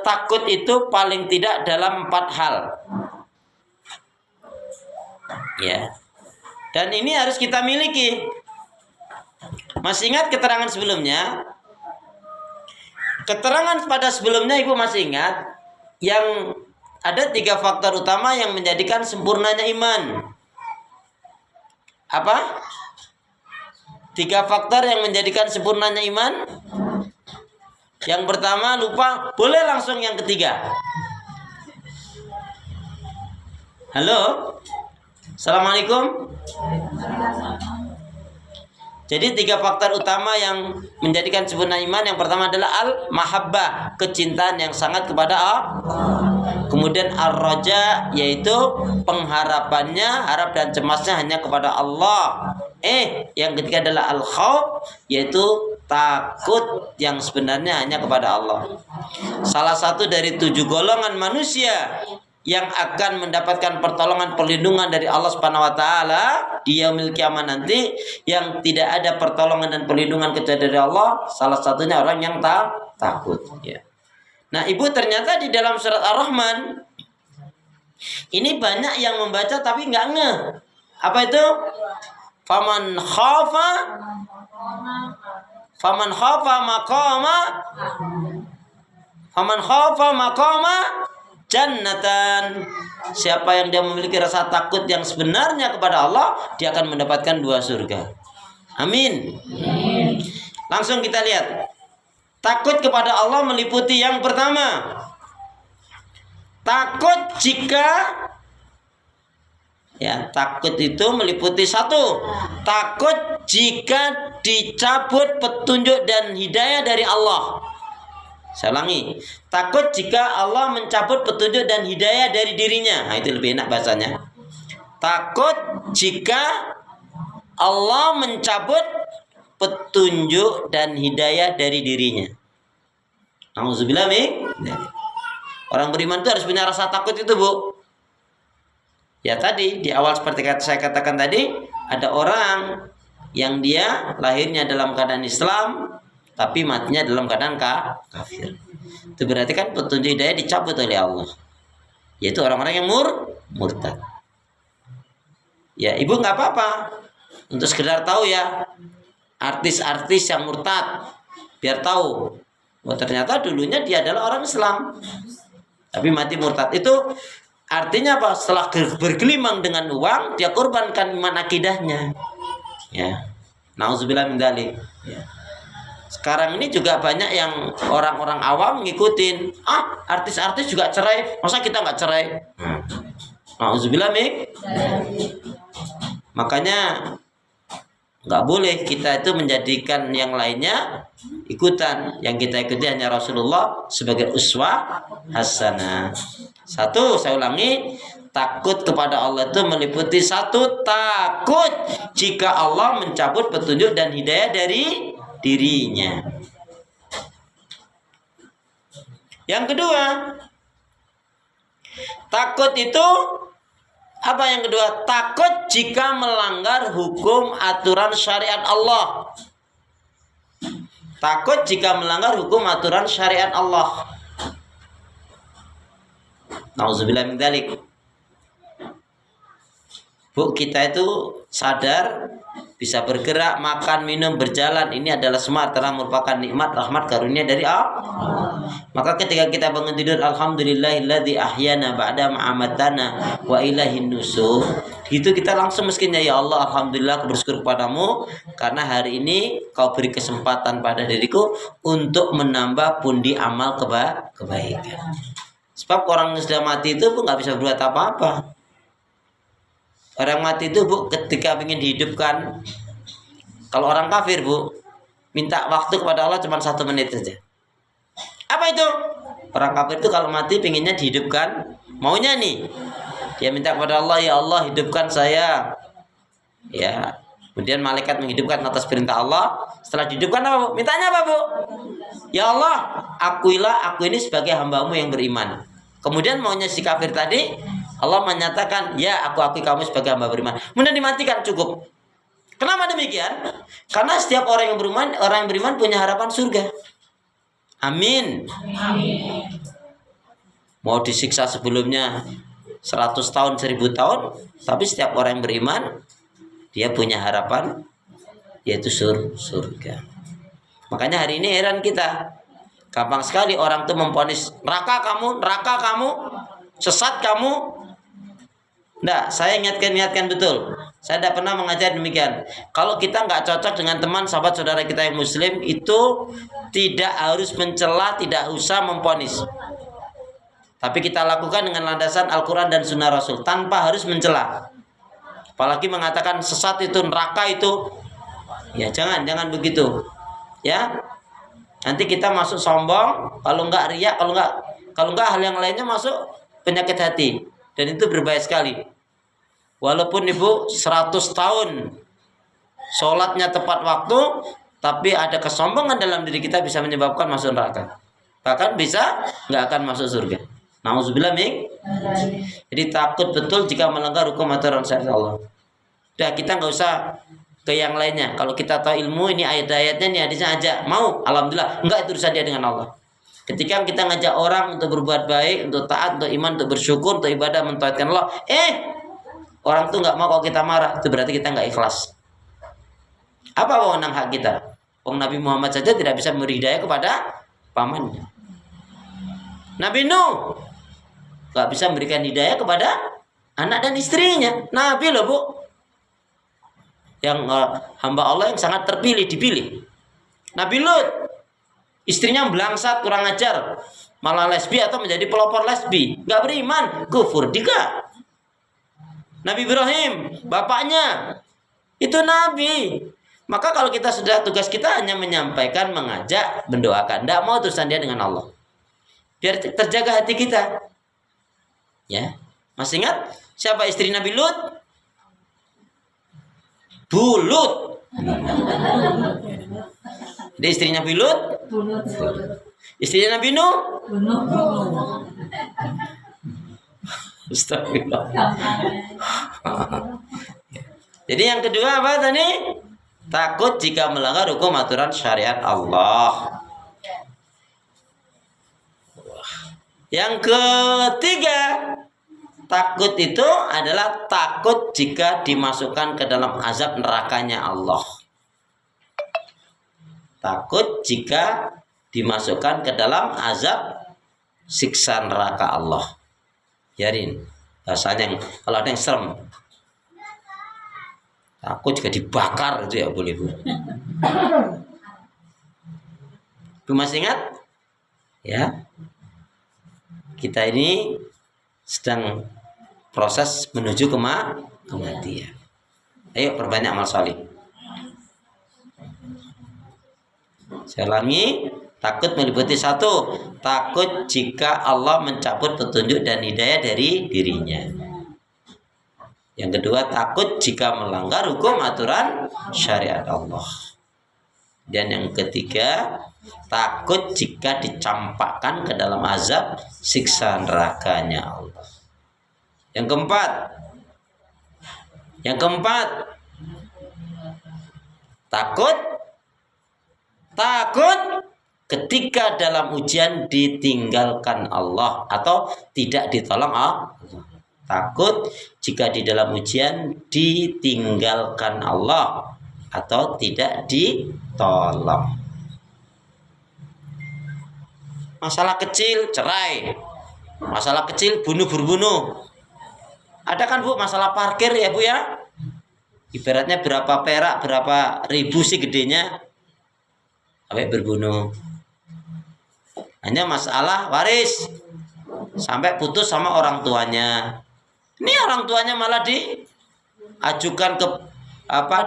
takut itu paling tidak dalam 4 hal. Ya. Dan ini harus kita miliki. Masih ingat keterangan sebelumnya? Keterangan pada sebelumnya Ibu masih ingat yang ada 3 faktor utama yang menjadikan sempurnanya iman. Apa? 3 faktor yang menjadikan sempurnanya iman. Yang pertama lupa, boleh langsung yang ketiga. Halo? Assalamualaikum. Jadi 3 faktor utama yang menjadikan sempurna iman. Yang pertama adalah al-mahabbah, kecintaan yang sangat kepada Allah. Kemudian ar-raja, yaitu pengharapannya, harap dan cemasnya hanya kepada Allah. Yang ketiga adalah al-khauf, yaitu takut yang sebenarnya hanya kepada Allah. Salah satu dari 7 golongan manusia yang akan mendapatkan pertolongan perlindungan dari Allah Subhanahu wa taala di yaumil kiamah nanti, yang tidak ada pertolongan dan perlindungan kecuali dari Allah, salah satunya orang yang takut, ya. Nah, Ibu, ternyata di dalam surat Ar-Rahman ini banyak yang membaca tapi nggak ngeh. Apa itu? Faman khafa maqama jannatan. Siapa yang dia memiliki rasa takut yang sebenarnya kepada Allah, dia akan mendapatkan 2 surga. Amin. Langsung kita lihat. Takut kepada Allah meliputi yang pertama, takut itu meliputi 1, takut jika dicabut petunjuk dan hidayah dari Allah. Saya ulangi, takut jika Allah mencabut petunjuk dan hidayah dari dirinya. Nah, itu lebih enak bahasanya. Takut jika Allah mencabut petunjuk dan hidayah dari dirinya. Nauzubillah min. Orang beriman itu harus punya rasa takut itu, Bu. Ya, tadi di awal seperti saya katakan tadi, ada orang yang dia lahirnya dalam keadaan Islam tapi matinya dalam keadaan kafir. Itu berarti kan petunjuk hidayah dicabut oleh Allah, yaitu orang-orang yang murtad. Ya, Ibu nggak apa-apa untuk sekedar tahu ya, artis-artis yang murtad, biar tahu bahwa ternyata dulunya dia adalah orang Islam tapi mati murtad. Itu artinya apa? Setelah bergelimang dengan uang, dia korbankan iman akidahnya. Ya, nauzubillah min dzalik. Ya. Sekarang ini juga banyak yang orang-orang awam ngikutin. Artis-artis juga cerai, masa kita nggak cerai? Nauzubillah min. Makanya nggak boleh kita itu menjadikan yang lainnya ikutan. Yang kita ikuti hanya Rasulullah sebagai uswah hasanah. 1, saya ulangi, takut kepada Allah itu meliputi 1, takut jika Allah mencabut petunjuk dan hidayah dari dirinya. Yang kedua, takut itu apa yang kedua? Takut jika melanggar hukum aturan syariat Allah. Takut jika melanggar hukum aturan syariat Allah. Nauzubillah min dzalik. Bu, kita itu sadar bisa bergerak, makan, minum, berjalan, ini adalah semua telah merupakan nikmat, rahmat, karunia dari Allah. Maka ketika kita bangun tidur, alhamdulillahilladzi ahyana ba'da ma amatana wa ilaihin nusur, itu kita langsung miskinnya, ya Allah, alhamdulillah, aku bersyukur kepadamu karena hari ini kau beri kesempatan pada diriku untuk menambah pundi amal kebaikan. Sebab orang yang sudah mati itu nggak bisa berbuat apa-apa. Orang mati itu, Bu, ketika ingin dihidupkan, kalau orang kafir, Bu, minta waktu kepada Allah cuma 1 menit saja. Apa itu? Orang kafir itu kalau mati pinginnya dihidupkan, maunya nih, dia minta kepada Allah, ya Allah, hidupkan saya. Ya, kemudian malaikat menghidupkan atas perintah Allah. Setelah dihidupkan apa, Bu? Mintanya apa, Bu? Ya Allah, akuilah aku ini sebagai hambamu yang beriman. Kemudian maunya si kafir tadi, Allah menyatakan, ya aku akui kamu sebagai hamba beriman. Kemudian dimatikan, cukup. Kenapa demikian? Karena setiap orang yang beriman punya harapan surga. Amin. Amin. Mau disiksa sebelumnya 100 tahun, 1000 tahun, tapi setiap orang yang beriman dia punya harapan, yaitu surga. Makanya hari ini heran kita, gampang sekali orang tuh memvonis neraka kamu, sesat kamu. Nggak, saya ingatkan betul. Saya tidak pernah mengajar demikian. Kalau kita nggak cocok dengan teman, sahabat, saudara kita yang muslim, itu tidak harus mencela, tidak usah memvonis. Tapi kita lakukan dengan landasan Al-Quran dan Sunnah Rasul, tanpa harus mencela. Apalagi mengatakan sesat itu, neraka itu, ya jangan begitu. Ya, nanti kita masuk sombong, kalau nggak riak, kalau nggak hal yang lainnya masuk penyakit hati, dan itu berbahaya sekali. Walaupun ibu 100 tahun sholatnya tepat waktu, tapi ada kesombongan dalam diri kita bisa menyebabkan masuk neraka. Bahkan bisa nggak akan masuk surga. Nauzubillah min. Jadi takut betul jika melanggar hukum aturan syariat Allah. Udah, kita nggak usah ke yang lainnya. Kalau kita tahu ilmu ini ayat-ayatnya, ini hadisnya aja, mau, alhamdulillah. Enggak, itu urusan dia dengan Allah. Ketika kita ngajak orang untuk berbuat baik, untuk taat, untuk iman, untuk bersyukur, untuk ibadah, mentaatkan Allah, orang tuh nggak mau kalau kita marah, itu berarti kita nggak ikhlas. Apa wewenang hak kita? Nabi Muhammad saja tidak bisa memberi hidayah kepada pamannya. Nabi Nuh nggak bisa memberikan hidayah kepada anak dan istrinya. Nabi loh bu, yang hamba Allah yang sangat terpilih, dipilih. Nabi Lut, istrinya belangsat, kurang ajar, malah lesbi atau menjadi pelopor lesbi, nggak beriman, kufur juga. Nabi Ibrahim, bapaknya itu nabi. Maka kalau kita sudah, tugas kita hanya menyampaikan, mengajak, mendoakan. Tidak mau urusan dia dengan Allah. Biar terjaga hati kita. Ya, masih ingat siapa istri Nabi Lut? Bulut. Jadi istri Nabi Lut, istri Nabi Nuh, Astagfirullah. Jadi yang kedua apa tadi? Takut jika melanggar hukum aturan syariat Allah. Yang ketiga, takut itu adalah takut jika dimasukkan ke dalam azab nerakanya Allah. Takut jika dimasukkan ke dalam azab siksa neraka Allah. Yarin, bahasanya kalau ada yang serem, takut jika dibakar itu ya boleh bu. Bu masih ingat? Ya, kita ini sedang proses menuju kematian. Ayo perbanyak amal salih. Saya ulangi, takut meliputi satu, takut jika Allah mencabut petunjuk dan hidayah dari dirinya. Yang kedua, takut jika melanggar hukum aturan syariat Allah. Dan yang ketiga, takut jika dicampakkan ke dalam azab siksa nerakanya Allah. Yang keempat, takut ketika dalam ujian ditinggalkan Allah atau tidak ditolong Allah. Takut jika di dalam ujian ditinggalkan Allah atau tidak ditolong. Masalah kecil cerai, masalah kecil bunuh-berbunuh. Ada kan bu masalah parkir ya bu ya? Ibaratnya berapa perak, berapa ribu sih gedenya, sampai berbunuh. Hanya masalah waris, sampai putus sama orang tuanya. Ini orang tuanya malah diajukan ke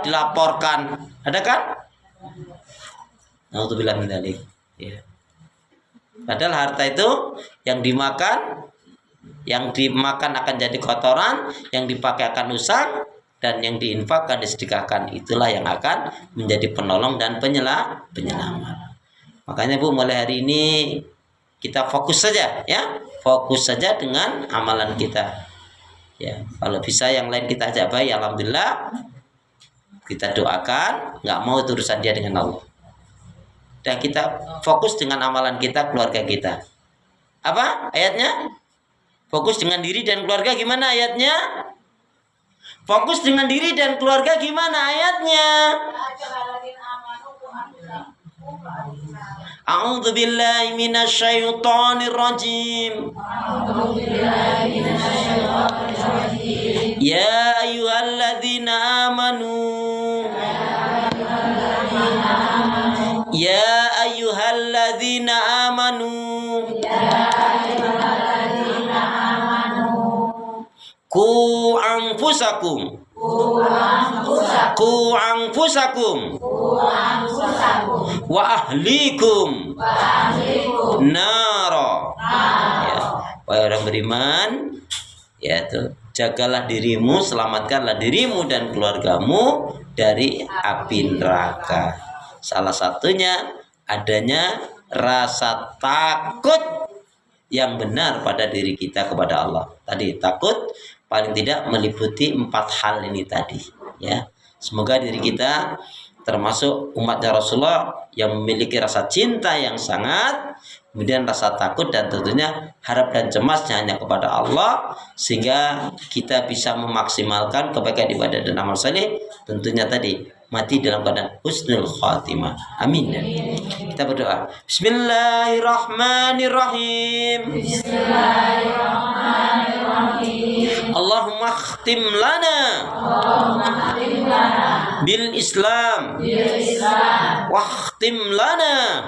dilaporkan. Ada kan? Nauzubillah min dzalik. Ya. Padahal harta itu yang dimakan akan jadi kotoran, yang dipakai akan usang, dan yang diinfakkan, disedekahkan itulah yang akan menjadi penolong dan penyelamat. Makanya bu, mulai hari ini kita fokus saja ya, fokus saja dengan amalan kita. Ya, kalau bisa yang lain kita ajak baik, alhamdulillah. Kita doakan, nggak mau urusan dia dengan Allah. Dan kita fokus dengan amalan kita, keluarga kita. Apa ayatnya? Fokus dengan diri dan keluarga gimana ayatnya? Fokus dengan diri dan keluarga gimana ayatnya? A'udzu billahi minasyaitonir rajim. Ya ayyuhalladzina amanu. Ya ayyuhalladzina amanu. Ku anfusakum. Ku anfusakum. Wa ahlikum. Nara. Ya, wahai orang beriman, yaitu jagalah dirimu, selamatkanlah dirimu dan keluargamu dari api neraka. Salah satunya adanya rasa takut yang benar pada diri kita kepada Allah. Tadi takut paling tidak meliputi 4 hal ini tadi, ya. Semoga diri kita termasuk umatnya Rasulullah yang memiliki rasa cinta yang sangat, kemudian rasa takut dan tentunya harap dan cemasnya hanya kepada Allah, sehingga kita bisa memaksimalkan kebaikan ibadah dan amal saleh, tentunya tadi mati dalam keadaan husnul khatimah. Amin. Kita berdoa. Bismillahirrahmanirrahim. Allahumma khtim lana bil Islam wa khtim lana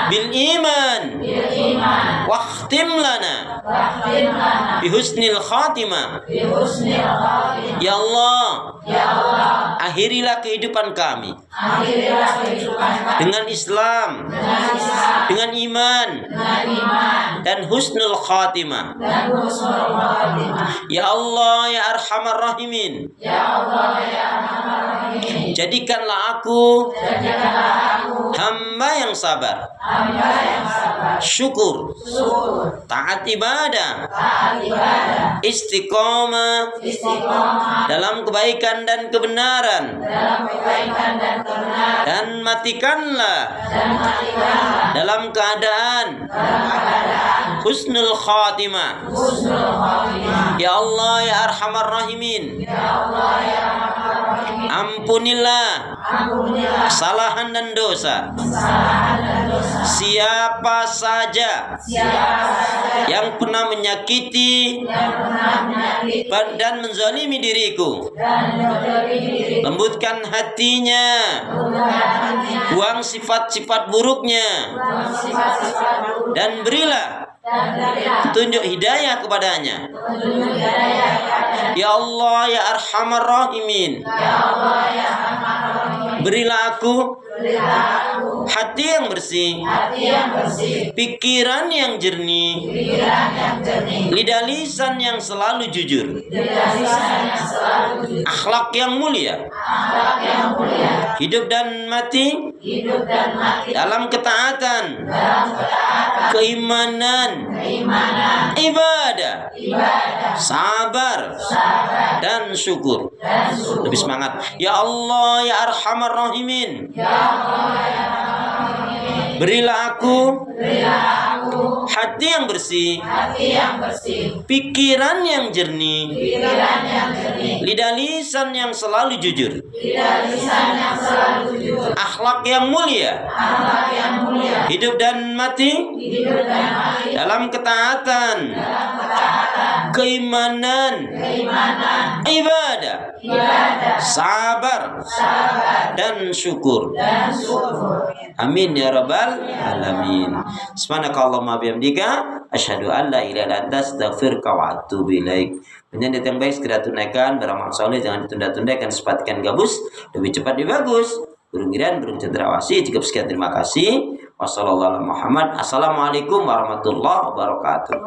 bil iman wa khtim lana bi husnil khatimah. Ya Allah, akhirilah kehidupan kami dengan Islam, dengan iman, dan husnul khatimah. Ya Allah, ya Arhamar Rahimin, jadikanlah aku hamba yang sabar, syukur, taat ibadah, istiqomah dalam kebaikan dan kebenaran, dan matikanlah dalam keadaan husnul khatimah. Ya Allah, ya Arhamar Rahimin, ampunilah kesalahan dan dosa siapa saja yang pernah menyakiti dan menzalimi diriku. Lembutkan hatinya, buang sifat-sifat buruknya, dan berilah petunjuk hidayah kepadanya. Ya Allah, ya Arhamar Rahimin, berilah aku hati yang bersih, pikiran yang jernih, lidah lisan yang selalu jujur, akhlak yang mulia, hidup dan mati dalam ketaatan, keimanan, ibadah, sabar, dan syukur. Lebih semangat. Ya Allah, ya Arhamar Rahimin, berilah aku hati yang bersih, pikiran yang jernih, lidah lisan yang selalu jujur, akhlak yang mulia, hidup dan mati dalam ketaatan, keimanan, ibadah, sabar, dan syukur. Amin ya rabbal alamin. Subhanakallahumma bihamdika asyhadu an la ilaha illa anta astaghfiruka wa atubu ilaik. Menyambut yang baik segera tunaikan, beramal saleh jangan ditunda-tunda, dan sepatikan gabus lebih cepat lebih bagus. Burung giran, burung cendrawasih. Cukup sekian, terima kasih. Wassalamualaikum warahmatullahi wabarakatuh.